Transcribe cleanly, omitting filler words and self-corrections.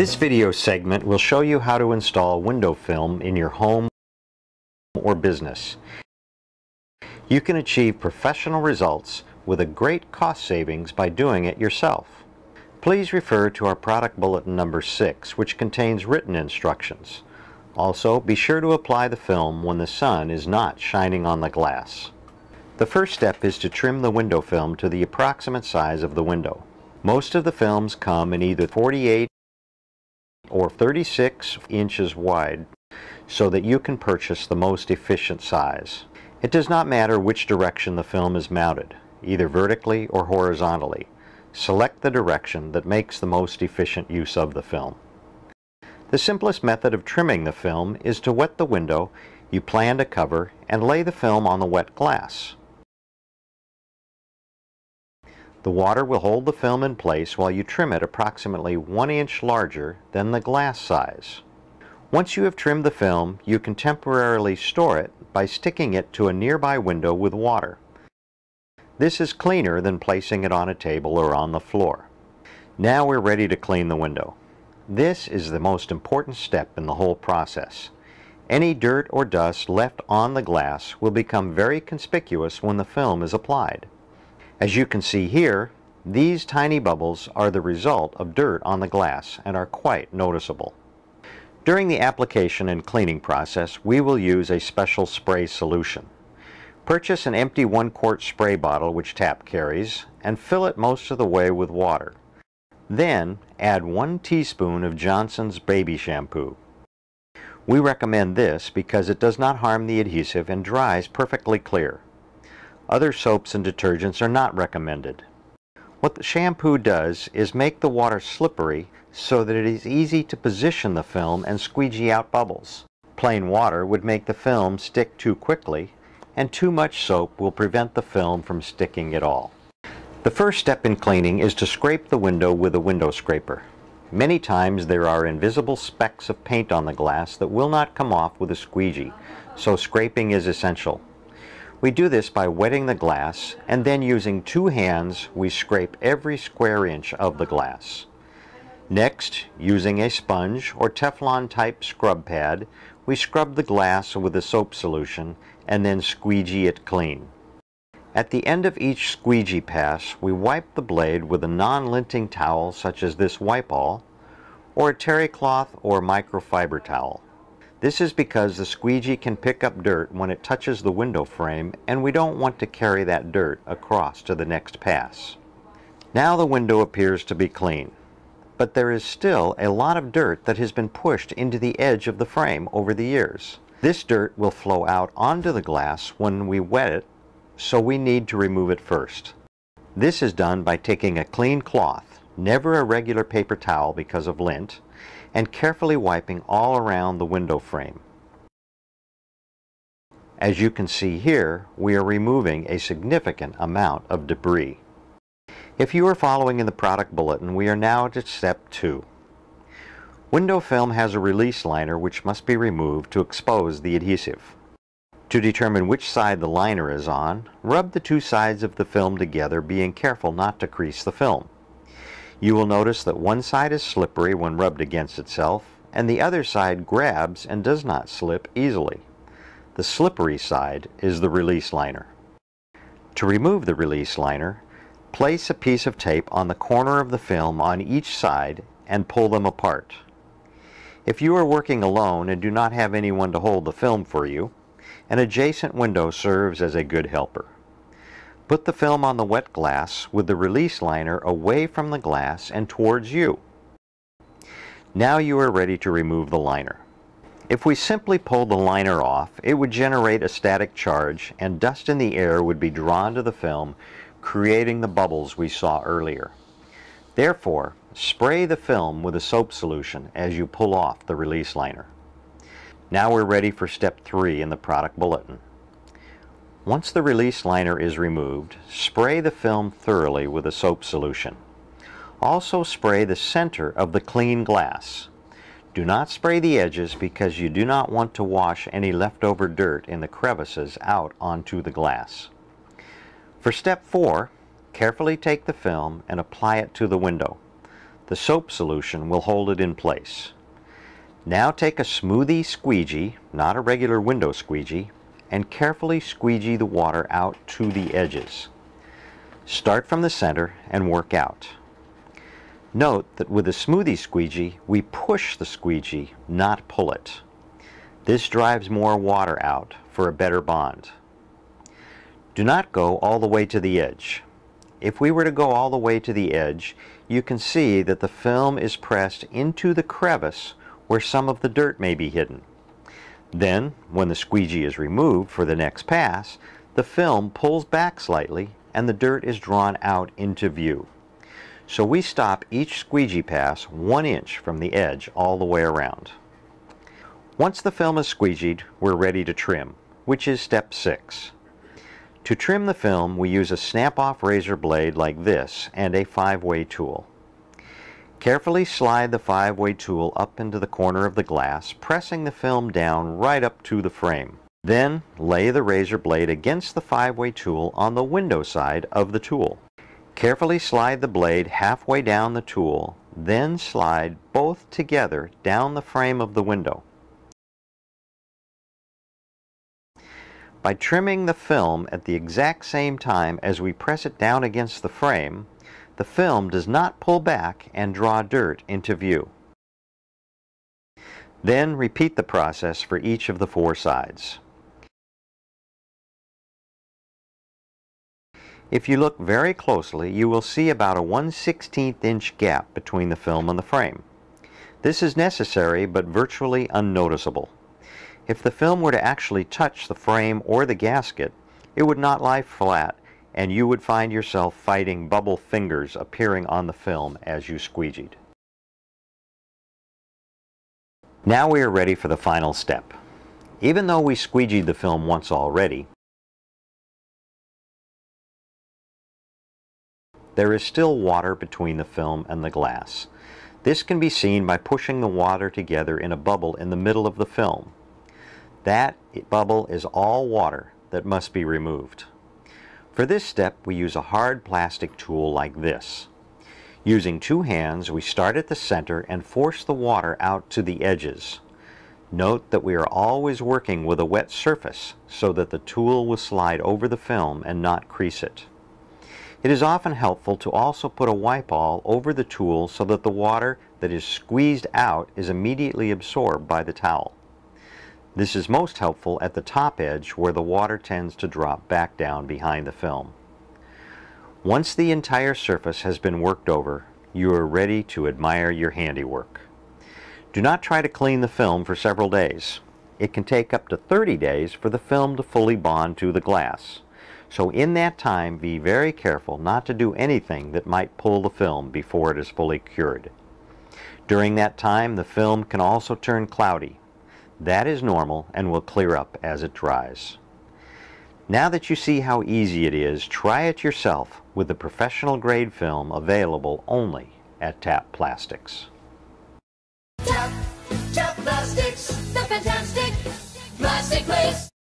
This video segment will show you how to install window film in your home or business. You can achieve professional results with a great cost savings by doing it yourself. Please refer to our product bulletin number 6, which contains written instructions. Also, be sure to apply the film when the sun is not shining on the glass. The first step is to trim the window film to the approximate size of the window. Most of the films come in either 48 or 36 inches wide, so that you can purchase the most efficient size. It does not matter which direction the film is mounted, either vertically or horizontally. Select the direction that makes the most efficient use of the film. The simplest method of trimming the film is to wet the window you plan to cover and lay the film on the wet glass. The water will hold the film in place while you trim it approximately 1 inch larger than the glass size. Once you have trimmed the film, you can temporarily store it by sticking it to a nearby window with water. This is cleaner than placing it on a table or on the floor. Now we're ready to clean the window. This is the most important step in the whole process. Any dirt or dust left on the glass will become very conspicuous when the film is applied. As you can see here, these tiny bubbles are the result of dirt on the glass and are quite noticeable. During the application and cleaning process, we will use a special spray solution. Purchase an empty 1-quart spray bottle which tap carries and fill it most of the way with water. Then add 1 teaspoon of Johnson's baby shampoo. We recommend this because it does not harm the adhesive and dries perfectly clear. Other soaps and detergents are not recommended. What the shampoo does is make the water slippery so that it is easy to position the film and squeegee out bubbles. Plain water would make the film stick too quickly, and too much soap will prevent the film from sticking at all. The first step in cleaning is to scrape the window with a window scraper. Many times there are invisible specks of paint on the glass that will not come off with a squeegee, so scraping is essential. We do this by wetting the glass, and then using 2 hands we scrape every square inch of the glass. Next, using a sponge or Teflon type scrub pad, we scrub the glass with a soap solution and then squeegee it clean. At the end of each squeegee pass, we wipe the blade with a non-linting towel such as this wipe-all, or a terry cloth or microfiber towel. This is because the squeegee can pick up dirt when it touches the window frame, and we don't want to carry that dirt across to the next pass. Now the window appears to be clean, but there is still a lot of dirt that has been pushed into the edge of the frame over the years. This dirt will flow out onto the glass when we wet it, so we need to remove it first. This is done by taking a clean cloth, never a regular paper towel because of lint, and carefully wiping all around the window frame. As you can see here, we are removing a significant amount of debris. If you are following in the product bulletin, we are now at step 2. Window film has a release liner which must be removed to expose the adhesive. To determine which side the liner is on, rub the 2 sides of the film together, being careful not to crease the film. You will notice that one side is slippery when rubbed against itself, and the other side grabs and does not slip easily. The slippery side is the release liner. To remove the release liner, place a piece of tape on the corner of the film on each side and pull them apart. If you are working alone and do not have anyone to hold the film for you, an adjacent window serves as a good helper. Put the film on the wet glass with the release liner away from the glass and towards you. Now you are ready to remove the liner. If we simply pulled the liner off, it would generate a static charge and dust in the air would be drawn to the film, creating the bubbles we saw earlier. Therefore, spray the film with a soap solution as you pull off the release liner. Now we're ready for step 3 in the product bulletin. Once the release liner is removed, spray the film thoroughly with a soap solution. Also spray the center of the clean glass. Do not spray the edges because you do not want to wash any leftover dirt in the crevices out onto the glass. For step 4, carefully take the film and apply it to the window. The soap solution will hold it in place. Now take a smoothie squeegee, not a regular window squeegee, and carefully squeegee the water out to the edges. Start from the center and work out. Note that with a smoothie squeegee, we push the squeegee, not pull it. This drives more water out for a better bond. Do not go all the way to the edge. If we were to go all the way to the edge, you can see that the film is pressed into the crevice where some of the dirt may be hidden. Then, when the squeegee is removed for the next pass, the film pulls back slightly and the dirt is drawn out into view. So we stop each squeegee pass 1 inch from the edge all the way around. Once the film is squeegeed, we're ready to trim, which is step 6. To trim the film, we use a snap-off razor blade like this and a 5-way tool. Carefully slide the 5-way tool up into the corner of the glass, pressing the film down right up to the frame. Then lay the razor blade against the 5-way tool on the window side of the tool. Carefully slide the blade halfway down the tool, then slide both together down the frame of the window. By trimming the film at the exact same time as we press it down against the frame, the film does not pull back and draw dirt into view. Then repeat the process for each of the 4 sides. If you look very closely, you will see about a 1/16 inch gap between the film and the frame. This is necessary but virtually unnoticeable. If the film were to actually touch the frame or the gasket, it would not lie flat, and you would find yourself fighting bubble fingers appearing on the film as you squeegeed. Now we are ready for the final step. Even though we squeegeed the film once already, there is still water between the film and the glass. This can be seen by pushing the water together in a bubble in the middle of the film. That bubble is all water that must be removed. For this step, we use a hard plastic tool like this. Using 2 hands, we start at the center and force the water out to the edges. Note that we are always working with a wet surface so that the tool will slide over the film and not crease it. It is often helpful to also put a wipe all over the tool so that the water that is squeezed out is immediately absorbed by the towel. This is most helpful at the top edge where the water tends to drop back down behind the film. Once the entire surface has been worked over, you are ready to admire your handiwork. Do not try to clean the film for several days. It can take up to 30 days for the film to fully bond to the glass. So in that time, be very careful not to do anything that might pull the film before it is fully cured. During that time, the film can also turn cloudy. That is normal and will clear up as it dries. Now that you see how easy it is, try it yourself with the professional grade film available only at Tap Plastics. Tap Plastics, the fantastic plastic place.